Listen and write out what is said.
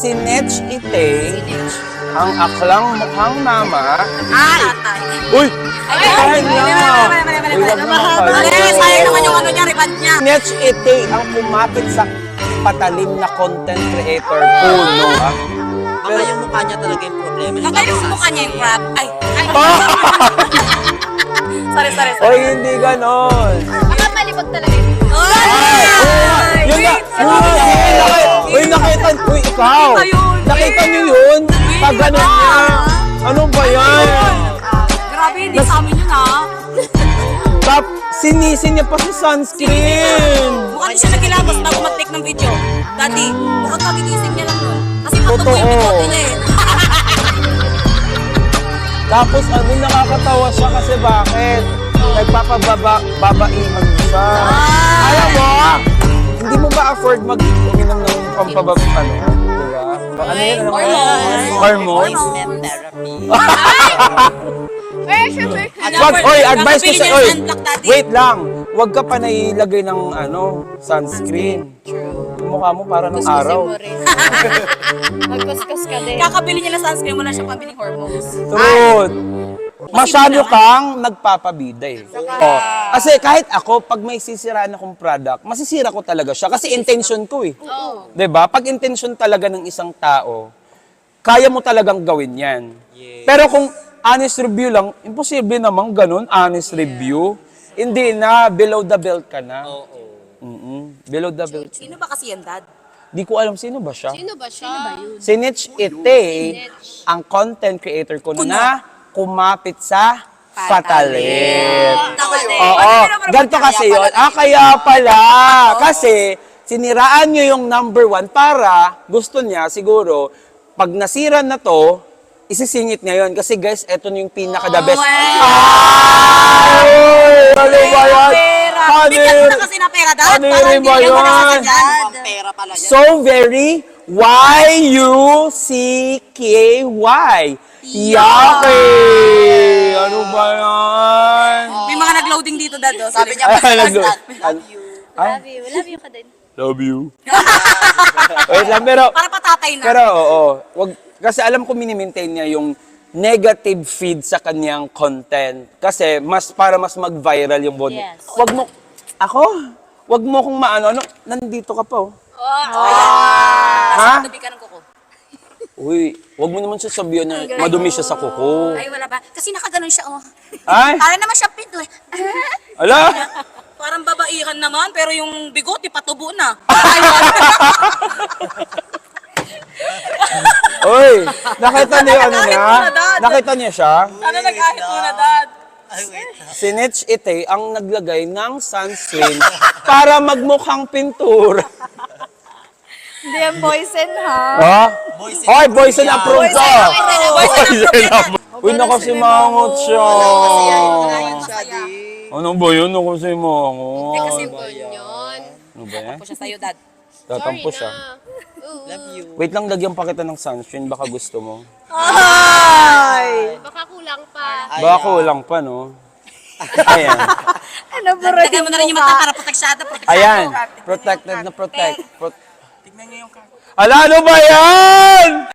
Si Nech Ite, ang aklang mukhang mama. Ay! Uy! Kahit na! Uy, wag naman kayo. Sayang naman yung ano niya, riband niya. Nech Ite ang kumapit sa patalim na content creator puno. Baka yung mukha niya talaga yung problema. Baka yung mukha niya yung crap. Ay! Sorry. Uy, hindi ganon. Baka malibag talaga yung Yun na! Uy, nakita! Uy, ikaw! Nakita niyo yun? Pag ganon niya. Ano ba yan? Grabe, hindi sa amin yun ha. Tap, sinisin niya pa sa sunscreen. Mukhang di siya nagkilabas bago mag-take ng video. Daddy, mukhang kagigising niya lang nun. Kasi patubo Totoo. yung bigote niya eh. Tapos ano, nakakatawa siya kasi bakit? Nagpapababaihan siya. Alam mo, hindi mo ba afford mag-uminom ng pampabab, ano? Diba? Ano yun? Hormones? Therapy. pressure. Wag, oy, advice ko Nakabili sa, niya oy, ng sunblock, Daddy. wait lang. Wag ka pa nailagay ng, sunscreen. Yung mukha mo para ng araw. Magkuskus ka din. Kakabili niya ng sunscreen, wala siyang pabiling hormones. Truth. Masyado kang nagpapabida eh. Oh, kasi kahit ako, pag may sisiraan akong product, masisira ko talaga siya. Kasi intention ko eh. Oo. 'Di ba? Pag intention talaga ng isang tao, kaya mo talagang gawin yan. Pero kung honest review lang, imposible namang ganun, honest review. Hindi na, below the belt ka na. Below the belt. Sino ba kasi yan, Dad? Di ko alam sino ba siya. Sino ba siya? Si Nech Ite, ang content creator ko na kumapit sa patalim. Oo, ganito kasi yun. Kaya pala. Kasi, siniraan nyo yung number 1 para gusto niya siguro, pag nasira na to, isisingit niya yun. Kasi guys, eto na yung pinaka-the best. Ay! Ano ba yan? Bigyan mo na kasi na pera, Dad. Ano Para yun hindi ba bigyan mo na yun? kasi dyan. Pera pala yan. So very Y-U-C-K-Y. Yaki! Ano ba yan? May mga nag-loading dito, Dad. Oh. Sabi niya, Ay, Dad, love you. Love you. Love you ka din. Love you. Wait lang, pero, Para patatay na. pero oo. Kasi alam ko minimaintain niya yung negative feed sa kanyang content. Kasi para mas mag-viral yung bond. Yes. Wag mo kung maano, nandito ka pa oh. Nasa tabi ka ng kuko. Uy, wag mo naman siya sabihan na madumi siya sa kuko. Ay, wala ba? Kasi nakaganon siya, oh. Ay, Para naman siya pinto, eh. ala! Parang babaihan naman, pero yung bigote patubo na. Uy, nakita niyo ano Nag-ahit niya? muna, Dad. Nakita niya siya? Ano nag-ahit muna, Dad? Ay, wait. Si Nech Ite ang naglagay ng sunscreen para magmukhang pintura. Hindi yan poison, ha? Ha? Boys Hoy, boys and approve ka! Boys and approve. Uy, nakasimangot siya. Ayun siya, di. Ano ba yun? Nakasimangot. Kasi yun. Ano ba yan? Ako siya sa'yo, Dad. Tatampo siya. Love you. Wait lang, lagyan pa kita ng sunscreen. Baka gusto mo. Baka kulang pa. Baka kulang pa, no? Ayan. Ano ba Lagyan mo na rin yung mata para proteksado. Ayan. Protected na protect. Tignan niyo yung Ala, ano ba yan?